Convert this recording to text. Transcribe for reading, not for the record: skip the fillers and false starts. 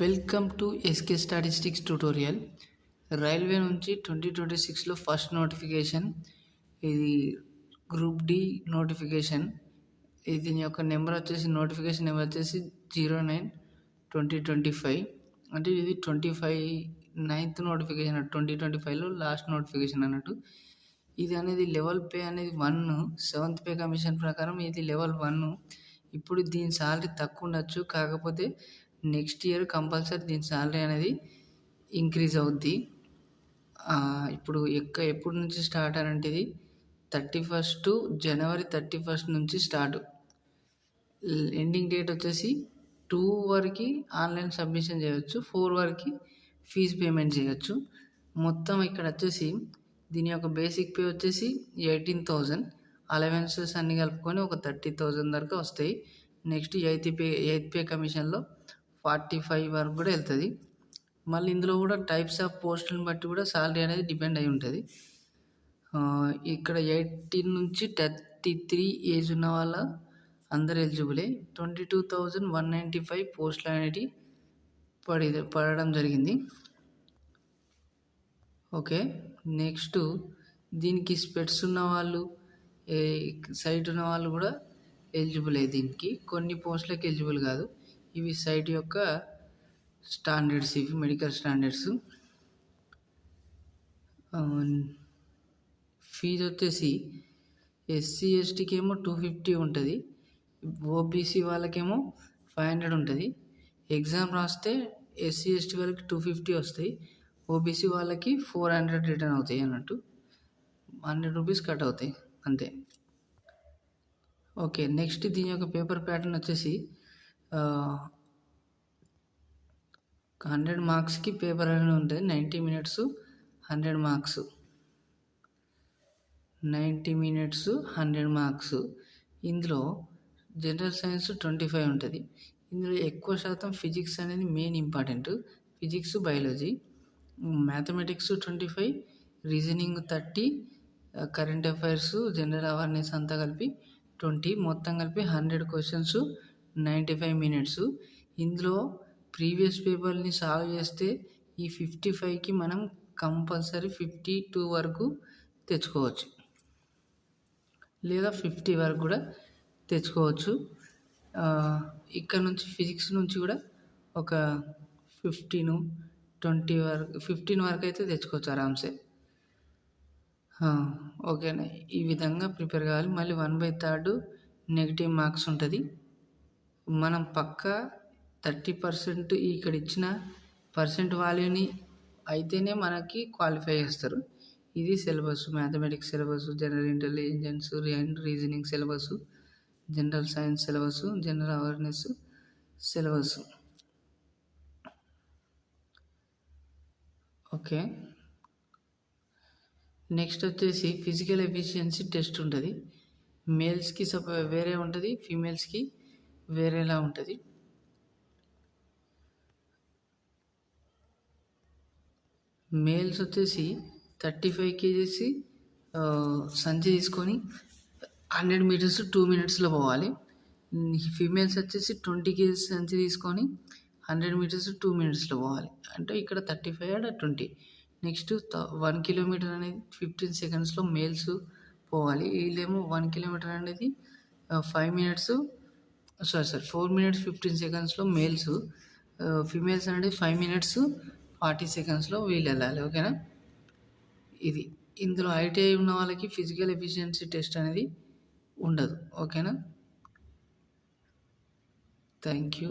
Welcome to SK statistics tutorial. Railway నుంచి 2026లో first notification. ఇది గ్రూప్ డి నోటిఫికేషన్. దీని యొక్క నెంబర్ వచ్చేసి నోటిఫికేషన్ నెంబర్ వచ్చేసి 09/2025. అంటే ఇది 9th నోటిఫికేషన్ 2025లో లాస్ట్ నోటిఫికేషన్ అన్నట్టు. ఇది అనేది లెవెల్ పే అనేది 1 7th పే కమిషన్ ప్రకారం ఇది లెవెల్ 1. ఇప్పుడు దీని సాలరీ తక్కువ ఉండొచ్చు, కాకపోతే నెక్స్ట్ ఇయర్ కంపల్సరీ దీని సాలరీ అనేది ఇంక్రీజ్ అవుద్ది. ఇప్పుడు ఎప్పటి నుంచి స్టార్ట్ అంటే ఇది 31 జనవరి 31 నుంచి స్టార్ట్. ఎండింగ్ డేట్ వచ్చేసి 2 వరకు ఆన్లైన్ సబ్మిషన్ చేయొచ్చు, 4 వరకు ఫీజు పేమెంట్ చేయొచ్చు. మొత్తం ఇక్కడ వచ్చేసి దీని యొక్క బేసిక్ పే వచ్చేసి 18,000, అలవెన్సెస్ అన్నీ కలుపుకొని ఒక 30,000 వరకు వస్తాయి. నెక్స్ట్ ఎయిత్ పే కమిషన్లో 45 వరకు కూడా వెళ్తుంది. మళ్ళీ ఇందులో కూడా టైప్స్ ఆఫ్ పోస్టులను బట్టి కూడా సాలరీ అనేది డిపెండ్ అయి ఉంటుంది. ఇక్కడ 18 నుంచి 33 ఏజ్ ఉన్న వాళ్ళ అందరు ఎలిజిబులే. 22,195 పోస్టులు అనేవి పడడం జరిగింది. ఓకే, నెక్స్ట్ దీనికి స్పెట్స్ ఉన్న వాళ్ళు, సైట్ ఉన్న వాళ్ళు కూడా ఎలిజిబుల్ అయ్యి దీనికి. కొన్ని పోస్టులకు ఎలిజిబుల్ కాదు. ఇవి సైట్ యొక్క స్టాండర్డ్స్, ఇవి మెడికల్ స్టాండర్డ్స్. ఫీజు వచ్చేసి ఎస్సీ ఎస్టీకి ఏమో 250 ఉంటుంది, ఓబీసీ వాళ్ళకేమో 500 ఉంటుంది. ఎగ్జామ్ రాస్తే ఎస్సీ ఎస్టీ వాళ్ళకి 250 వస్తాయి, ఓబీసీ వాళ్ళకి 400 రిటర్న్ అవుతాయి అన్నట్టు. 100 రూపీస్ కట్ అవుతాయి అంతే. ఓకే, నెక్స్ట్ దీని యొక్క పేపర్ ప్యాటర్న్ వచ్చేసి 100 మార్క్స్కి పేపర్ అనేది ఉంటుంది. 90 మినిట్స్ 100 మార్క్స్, 90 మినిట్స్ 100 మార్క్స్. ఇందులో జనరల్ సైన్స్ 25 ఉంటుంది. ఇందులో ఎక్కువ శాతం ఫిజిక్స్ అనేది main important. Physics, biology. Mathematics 25, reasoning 30, current affairs, general awareness అంతా కలిపి 20, మొత్తం కలిపి 100 క్వశ్చన్స్, 95 మినిట్స్. ఇందులో ప్రీవియస్ పేపర్ని సాల్వ్ చేస్తే ఈ 55కి మనం కంపల్సరీ 52 వరకు తెచ్చుకోవచ్చు, లేదా 50 వరకు కూడా తెచ్చుకోవచ్చు. ఇక్కడ నుంచి ఫిజిక్స్ నుంచి కూడా ఒక 15-20 వరకు, 15 వరకు అయితే తెచ్చుకోవచ్చు ఆరామ్సే. ఓకేనా, ఈ విధంగా ప్రిపేర్ కావాలి. మళ్ళీ 1/3 నెగిటివ్ మార్క్స్ ఉంటుంది. మనం పక్కా 30% ఇక్కడ ఇచ్చిన పర్సెంట్ వాల్యూని అయితేనే మనకి క్వాలిఫై చేస్తారు. ఇది syllabus, mathematics syllabus, general intelligence and reasoning syllabus, general science syllabus, general awareness syllabus. Okay, next వచ్చేసి ఫిజికల్ ఎఫిషియన్సీ టెస్ట్ ఉంటుంది. మేల్స్కి వేరే ఉంటుంది, ఫీమేల్స్కి వేరేలా ఉంటుంది. మేల్స్ వచ్చేసి 35 kgs సంచి తీసుకొని 100 మీటర్స్ 2 మినిట్స్లో పోవాలి. ఫీమేల్స్ వచ్చేసి 20 kgs సంచి తీసుకొని 100 మీటర్స్ 2 మినిట్స్లో పోవాలి. అంటే ఇక్కడ 35 అండ్ 20. నెక్స్ట్ 1 కిలోమీటర్ అనేది 15 సెకండ్స్లో మేల్స్ పోవాలి. వీళ్ళేమో 1 కిలోమీటర్ అనేది 4 మినిట్స్ 15 సెకండ్స్లో మేల్స్. ఫీమేల్స్ అనేది 5 మినిట్స్ 40 సెకండ్స్లో వీళ్ళు వెళ్ళాలి. ఓకేనా, ఇది. ఇందులో ఐటీఐ ఉన్న వాళ్ళకి ఫిజికల్ ఎఫిషియన్సీ టెస్ట్ అనేది ఉండదు. ఓకేనా, థ్యాంక్ యూ.